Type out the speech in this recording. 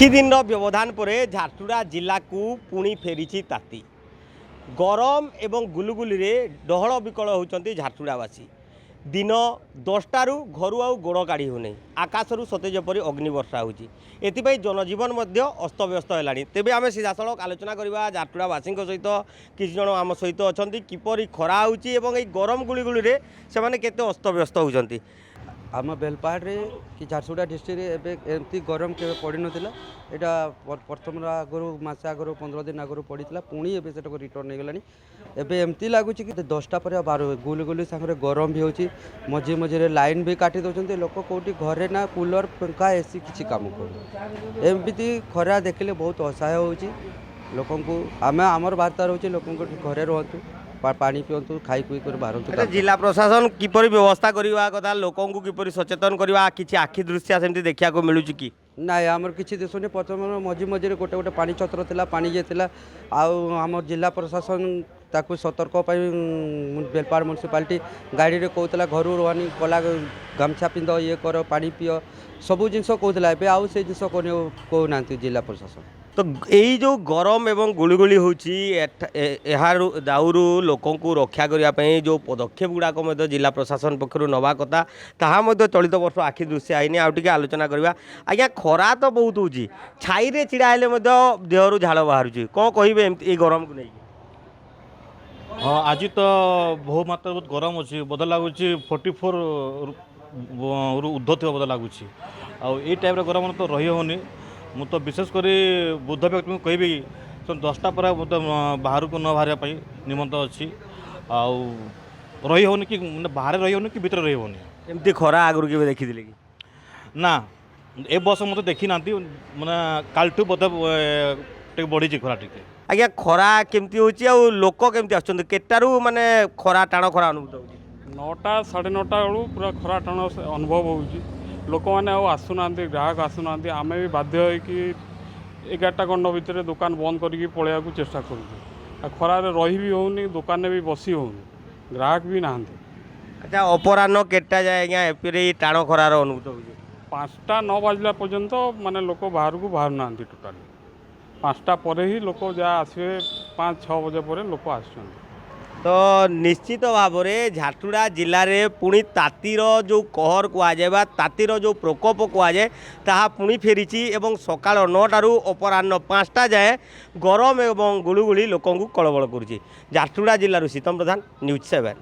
କିଛି ଦିନର ବ୍ୟବଧାନ ପରେ ଝାରସୁଗୁଡ଼ା ଜିଲ୍ଲାକୁ ପୁଣି ଫେରିଛି ତାତି। ଗରମ ଏବଂ ଗୁଲୁଗୁଲିରେ ଡହଳ ବିକଳ ହେଉଛନ୍ତି ଝାରସୁଗୁଡ଼ାବାସୀ। दिन 10टारू घर आउ गोड़ काढ़ी होने आकाशरू सते जपरी अग्निवर्षा होची एथिपाई जनजीवन मध्य अस्तव्यस्त है। तेबे आम सीधासलख आलोचना करवा झारसुगुड़ावासी सहित किसी जन आम सहित अच्छा किपरि खरा होची एवं एई गरम गुळीगुळी रे सेमाने केते अस्तव्यस्त होचंती। आम बेलपाहाड़े कि झारसुगुड़ा डिस्ट्रिक्ट एमती गरम के पड़ नाला यहाँ प्रथम आगु मस आगु 15 दिन आगु पड़ा पुणी एवं से रिटर्न हो गलानी। एवं एमती लगुच कि 10टा पर 12 गुलगुली सागर गरम भी होची मझे मझे लाइन भी काटी दौरान लोक कौटी घरे ना कूलर पंखा एसी किसी काम कर एमती खरा देखिले बहुत असहाय होची लोक आम आमर वार्ता रोचे लोक घरे रुहतु पानी पिंतु खाई पी कर बाहर। जिला प्रशासन किपरि व्यवस्था करवा कथा लोक किपरि सचेतन करवा किसी आखि दृश्य सेमती देखा मिलूँ कि ना आमर किसी दिशुनी प्रथम मझे मझे गोटे गोटे पानी छत्र था पानी जाता आम जिला प्रशासन ताकू सतर्क बेलपाहाड़ म्यूनिसिपालिटी गाड़ी में कहला घर रुआनी कला गामछा पिंध ये कर पानी पिय सबू जिनस कहला आउ से जिन कहना जिला प्रशासन। तो यही जो गरम एवं गुड़गुड़ी होची दाउरू लोकों को रक्षा करने जो पदक्षेप गुड़ाक जिला प्रशासन पक्षर नवा कथा ताहा चलित वर्ष आखि दृश्य आईनी आउटे आलोचना करवा। आज्ञा खरा तो बहुत होची छाई रे छिड़ा हेले देहरु झाड़ बाहर कौन कहे ये गरम को नहीं। हाँ आज तो बहु मात्रा बहुत गरम अच्छी बोध लगुच 44 ऊर्ध्व थी बोध लगुच आई टाइप गरम तो रही होनी। मु तो विशेषकर बुद्ध व्यक्ति को कहि 10टा पर बाहर को न बाहर निमंत अच्छी आउ रही होनी कि बाहर रही होनी कि भीतर रही होनी एमती खरा आगु के देखी कि ना ए बस मत देखी ना मैंने कालठू बोध बढ़ी खरा टी। आज्ञा खरा केमती होची आ लोक केमती आछन केटारू माने खरा टाण खरा अनुभूत होची 9टा 9:30 बेलू पूरा खरा टाण अनुभव होची लोक मैंने आसुना ग्राहक आसुना आम भी बाध्य कि 11टा खंड भितर दुकान बंद करके पलैया को चेष्टा कर खरार रही भी होनी दुकान भी बसी होनी ग्राहक भी ना। अच्छा अपराह्न केटा जाए आज्ञा एपरी टाण खरार अनुभूत होची 5टा 9 बाजला पर्यंत माने लोक बाहर को बाहर ना टोटाली 5टा पर ही लोक जहाँ आसवे 5-6 बजे पर लोक आस। तो निश्चित भाव में झारसुगुड़ा जिले में पुणी तातीर जो कहर कहुए तातीर जो प्रकोप कहुए ताहा पुणी फेरी एवं सकाळ 9टारू अपराह्न 5टा जाए गरम एवं गुळुगुळी लोक कलबल करुच्ची। झारसुगुड़ा जिलूर शीतम प्रधान, न्यूज 7।